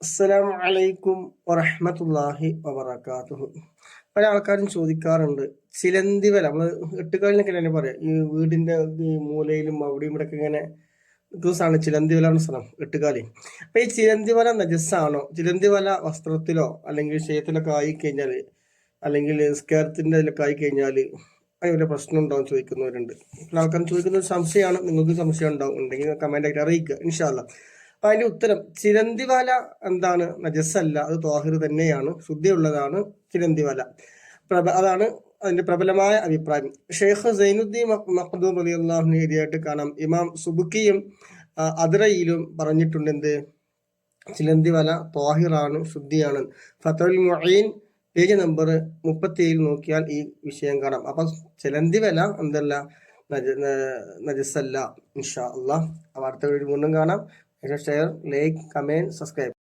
അസ്സലാമു അലൈക്കും വറഹ്മത്തുള്ളാഹി വബറകാതുഹു. പല ആൾക്കാരും ചോദിക്കാറുണ്ട്, ചിലന്തി വല നമ്മള് എട്ടുകാലിനൊക്കെ തന്നെ പറയാം, ഈ വീടിന്റെ ഈ മൂലയിലും അവിടെയും ഇവിടെ ഒക്കെ ഇങ്ങനെ ദിവസമാണ് ചിലന്തി വല എന്ന സ്ഥലം, എട്ടുകാലി. അപ്പൊ ഈ ചിലന്തി വല നജസ്സാണോ? ചിലന്തി വല വസ്ത്രത്തിലോ അല്ലെങ്കിൽ ഷേത്തിലൊക്കെ ആയി കഴിഞ്ഞാല്, അല്ലെങ്കിൽ സ്കേർത്തിന്റെ ഇതിലൊക്കെ ആയി കഴിഞ്ഞാല് അതിന് പ്രശ്നം ഉണ്ടാവും ചോദിക്കുന്നവരുണ്ട്. ആൾക്കാർ ചോദിക്കുന്ന ഒരു സംശയമാണ്. നിങ്ങൾക്ക് സംശയം ഉണ്ടാവും, ഉണ്ടെങ്കിൽ കമന്റ് ആയിട്ട് അറിയിക്കുക ഇൻഷാ അല്ലാ. അപ്പൊ അതിന്റെ ഉത്തരം, ചിലന്തിവല എന്താണ്? നജസ്സല്ല, അത് ത്വാഹിർ തന്നെയാണ്, ശുദ്ധിയുള്ളതാണ് ചിലന്തിവല. അതാണ് അതിന്റെ പ്രബലമായ അഭിപ്രായം. ഷെയ്ഖ് സൈനുദ്ദീൻ മഖ്ദൂം റളിയല്ലാഹു അൻഹു എഴുതിയായിട്ട് കാണാം. ഇമാം സുബുക്കിയും അദ്റയിലും പറഞ്ഞിട്ടുണ്ട്, എന്ത്? ചിലന്തിവല ത്വാഹിറാണ്, ശുദ്ധിയാണ്. ഫത്വൽ മുഈൻ പേജ് നമ്പർ 37 നോക്കിയാൽ ഈ വിഷയം കാണാം. അപ്പൊ ചിലന്തിവല എന്തല്ല? നജസ്സല്ല ഇൻഷാ അല്ലാഹ്. അടുത്ത വീഡിയോ വീണ്ടും കാണാം. Share, like, comment, subscribe.